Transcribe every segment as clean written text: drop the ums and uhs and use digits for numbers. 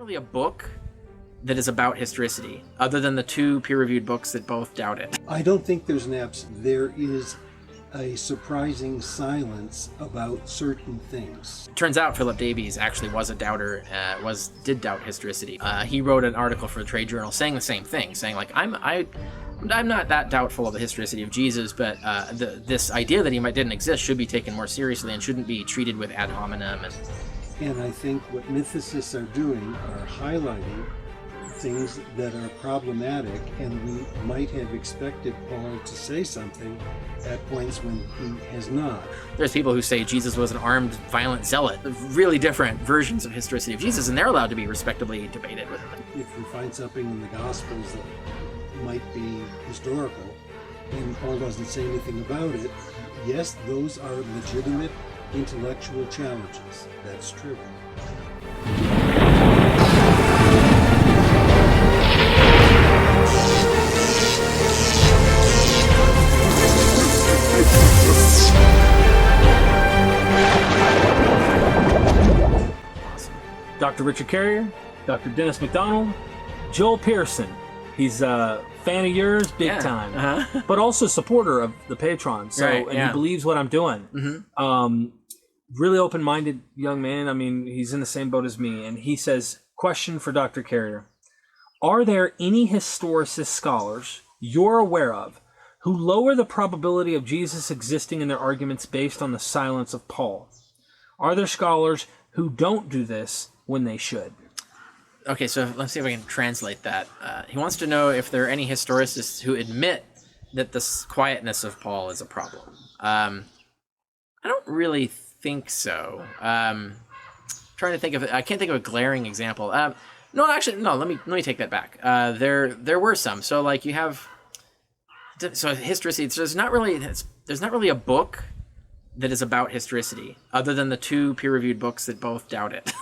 really a book that is about historicity, other than the two peer-reviewed books that both doubt it. I don't think there's an absence. There is a surprising silence about certain things. It turns out Philip Davies actually was a doubter, did doubt historicity. He wrote an article for the Trade Journal saying the same thing, saying like, I'm not that doubtful of the historicity of Jesus, but this idea that he didn't exist should be taken more seriously and shouldn't be treated with ad hominem. And I think what mythicists are doing are highlighting things that are problematic, and we might have expected Paul to say something at points when he has not. There's people who say Jesus was an armed, violent zealot, really different versions of historicity of Jesus, and they're allowed to be respectably debated with him. If we find something in the Gospels that might be historical, and Paul doesn't say anything about it, yes, those are legitimate intellectual challenges. That's true. Dr. Richard Carrier, Dr. Dennis MacDonald, Joel Pearson. He's a fan of yours, big time, but also supporter of the Patreon. So, and he believes what I'm doing. Mm-hmm. Really open-minded young man. I mean, he's in the same boat as me. And he says, question for Dr. Carrier. Are there any historicist scholars you're aware of who lower the probability of Jesus existing in their arguments based on the silence of Paul? Are there scholars who don't do this when they should? Okay, so let's see if I can translate that. He wants to know if there are any historicists who admit that the quietness of Paul is a problem. I don't really think so. Trying to think of it, I can't think of a glaring example. No, let me take that back. There were some. So like you have, so historicity. There's not really a book that is about historicity, other than the two peer-reviewed books that both doubt it.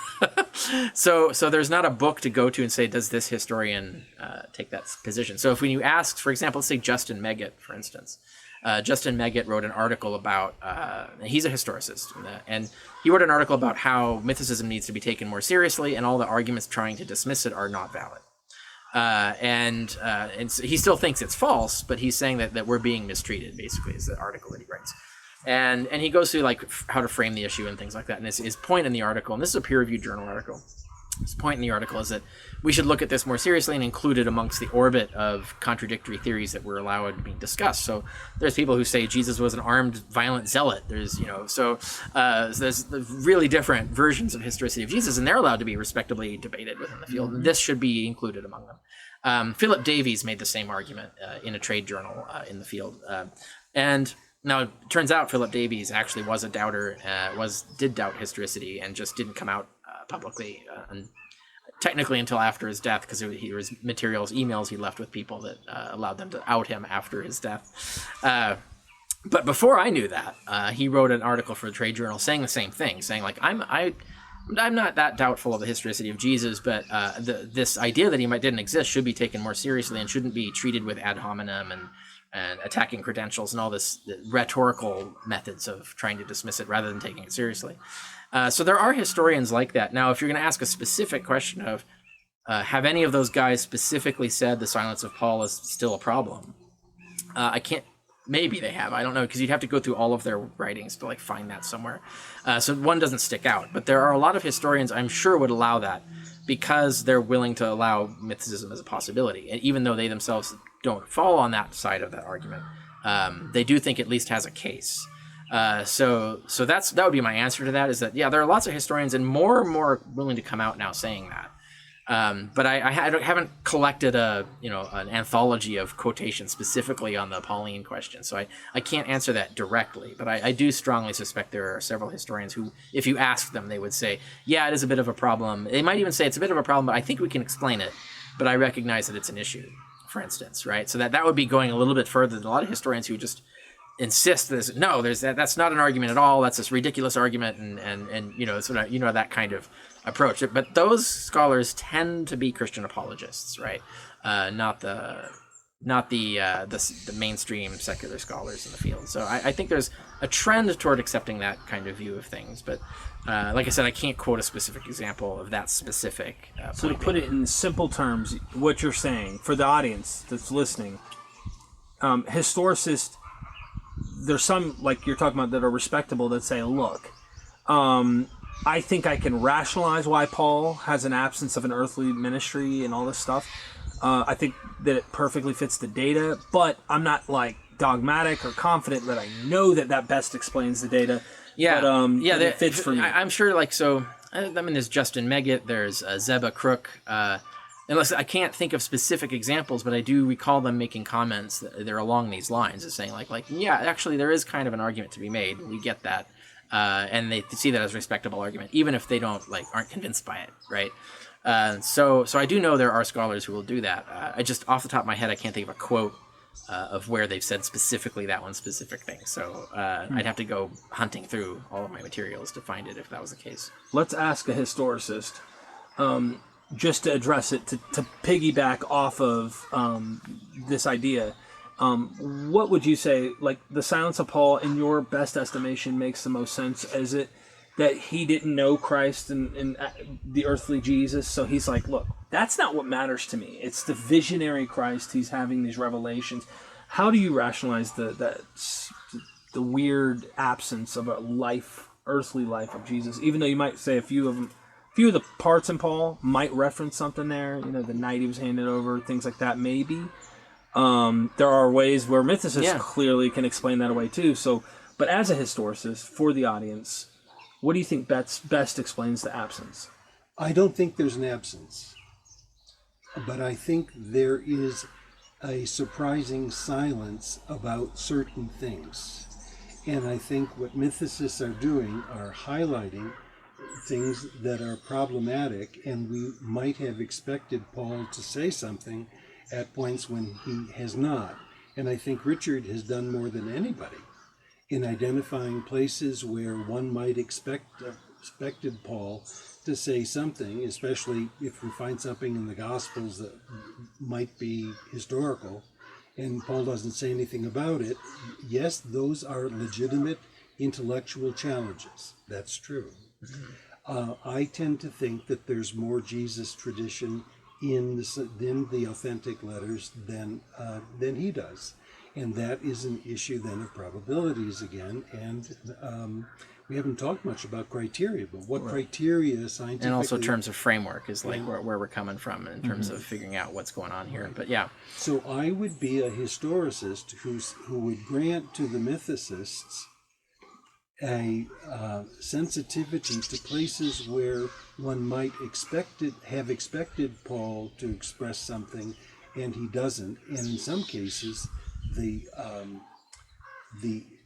So there's not a book to go to and say, does this historian take that position? So if when you ask, for example, let's say Justin Meggitt, for instance. Justin Meggitt wrote an article about, he's a historicist, and he wrote an article about how mythicism needs to be taken more seriously, and all the arguments trying to dismiss it are not valid. And so he still thinks it's false, but he's saying that we're being mistreated, basically, is the article that he writes. And he goes through like how to frame the issue and things like that. And his point in the article, and this is a peer-reviewed journal article, his point in the article is that we should look at this more seriously and include it amongst the orbit of contradictory theories that were allowed to be discussed. So there's people who say Jesus was an armed, violent zealot. There's, so there's really different versions of historicity of Jesus, and they're allowed to be respectably debated within the field. And this should be included among them. Philip Davies made the same argument in a trade journal in the field. And now, it turns out Philip Davies actually was a doubter, did doubt historicity, and just didn't come out publicly, and technically until after his death, because he was emails he left with people that allowed them to out him after his death. But before I knew that, he wrote an article for the Trade Journal saying the same thing, saying like, I'm not that doubtful of the historicity of Jesus, but this idea that he didn't exist should be taken more seriously and shouldn't be treated with ad hominem and attacking credentials and all this rhetorical methods of trying to dismiss it rather than taking it seriously. So there are historians like that. Now, if you're going to ask a specific question of, have any of those guys specifically said the silence of Paul is still a problem? I can't, maybe they have, I don't know, because you'd have to go through all of their writings to like find that somewhere. So one doesn't stick out, but there are a lot of historians I'm sure would allow that because they're willing to allow mythicism as a possibility. And even though they themselves don't fall on that side of that argument, they do think at least has a case. So that would be my answer to that, is that, yeah, there are lots of historians and more willing to come out now saying that. But I haven't collected an anthology of quotations specifically on the Pauline question. So I can't answer that directly, but I do strongly suspect there are several historians who, if you ask them, they would say, yeah, it is a bit of a problem. They might even say it's a bit of a problem, but I think we can explain it. But I recognize that it's an issue, for instance, right? So that would be going a little bit further than a lot of historians who just insist that's not an argument at all. That's this ridiculous argument, and sort of that kind of approach. But those scholars tend to be Christian apologists, right? Not the not the mainstream secular scholars in the field. So I think there's a trend toward accepting that kind of view of things. But like I said, I can't quote a specific example of that specific. So to put it in simple terms, what you're saying for the audience that's listening, historicist, there's some, like you're talking about, that are respectable that say, look, I think I can rationalize why Paul has an absence of an earthly ministry and all this stuff. I think that it perfectly fits the data, but I'm not like dogmatic or confident that I know that best explains the data. Yeah, but, it fits for me. I'm sure, like, so, I mean, there's Justin Meggitt, there's Zeba Crook, unless I can't think of specific examples, but I do recall them making comments that they're along these lines of saying like, yeah, actually there is kind of an argument to be made. We get that. And they see that as a respectable argument, even if they aren't convinced by it. Right. So I do know there are scholars who will do that. I just, off the top of my head, I can't think of a quote of where they've said specifically that one specific thing. So I'd have to go hunting through all of my materials to find it if that was the case. Let's ask a historicist, just to address it, to piggyback off of this idea. What would you say, like, the silence of Paul, in your best estimation, makes the most sense? Is it that he didn't know Christ and the earthly Jesus, so he's like, look, that's not what matters to me. It's the visionary Christ. He's having these revelations. How do you rationalize the weird absence of a earthly life of Jesus? Even though you might say a few of the parts in Paul might reference something there, the night he was handed over, things like that, maybe. There are ways where mythicists clearly can explain that away too. So, but as a historicist, for the audience, what do you think best explains the absence? I don't think there's an absence, but I think there is a surprising silence about certain things. And I think what mythicists are doing are highlighting things that are problematic, and we might have expected Paul to say something at points when he has not. And I think Richard has done more than anybody in identifying places where one might expected Paul to say something, especially if we find something in the Gospels that might be historical, and Paul doesn't say anything about it. Yes, those are legitimate intellectual challenges. That's true. I tend to think that there's more Jesus tradition in the authentic letters than he does, and that is an issue then of probabilities again. And we haven't talked much about criteria, but what criteria scientifically, and also terms of framework is like where we're coming from in terms of figuring out what's going on here. But yeah, so I would be a historicist who would grant to the mythicists a sensitivity to places where one might have expected Paul to express something, and he doesn't. And in some cases, the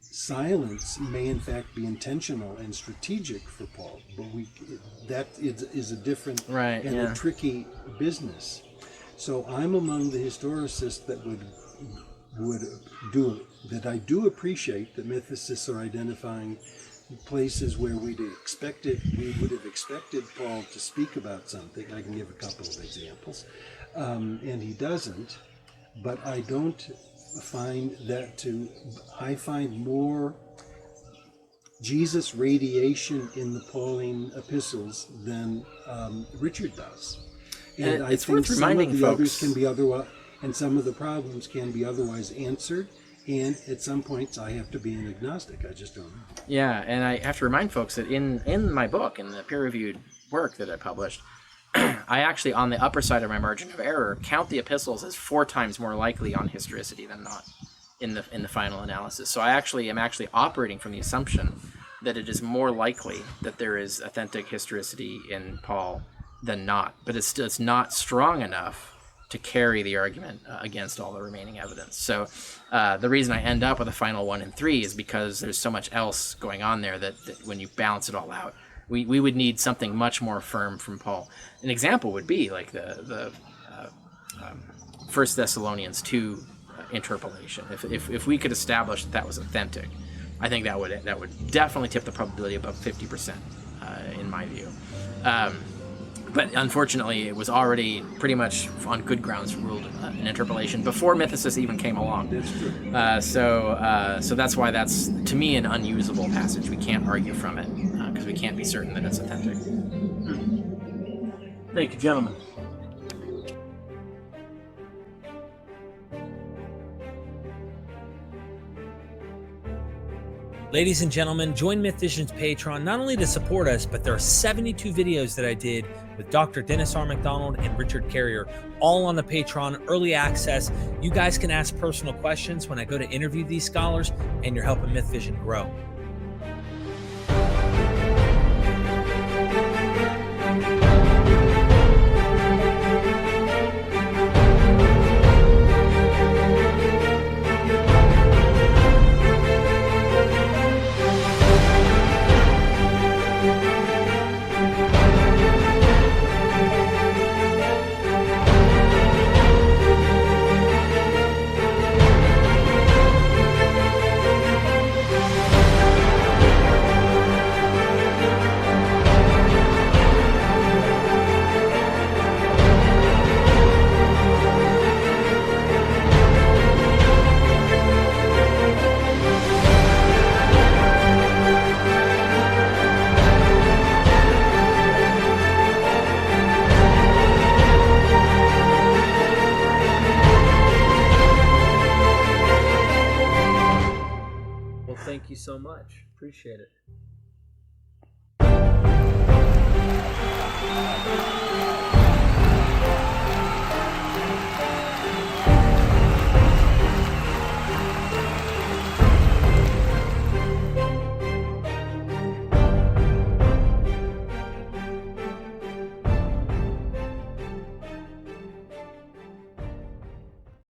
silence may in fact be intentional and strategic for Paul, but that is a different and a tricky business. So I'm among the historicists that would do that. I do appreciate that mythicists are identifying places where we would have expected Paul to speak about something. I can give a couple of examples, and he doesn't. But I don't find that I find more Jesus radiation in the Pauline epistles than Richard does. And I think some of the others can be otherwise, and some of the problems can be otherwise answered. And at some points, I have to be an agnostic. I just don't know. Yeah, and I have to remind folks that in my book, in the peer-reviewed work that I published, I actually, on the upper side of my margin of error, count the epistles as 4 times more likely on historicity than not in the final analysis. So I am actually operating from the assumption that it is more likely that there is authentic historicity in Paul than not. But it's not strong enough to carry the argument against all the remaining evidence. So the reason I end up with a final 1 and 3 is because there's so much else going on there that when you balance it all out, we would need something much more firm from Paul. An example would be like the 1 Thessalonians 2 interpolation. If we could establish that was authentic, I think that would definitely tip the probability above 50% in my view. but unfortunately, it was already pretty much on good grounds ruled an interpolation before Mythicists even came along. That's true. So that's why that's, to me, an unusable passage. We can't argue from it because we can't be certain that it's authentic. Thank you, gentlemen. Ladies and gentlemen, join MythVision's Patreon not only to support us, but there are 72 videos that I did with Dr. Dennis R. MacDonald and Richard Carrier, all on the Patreon, early access. You guys can ask personal questions when I go to interview these scholars, and you're helping MythVision grow. Thank you so much. Appreciate it.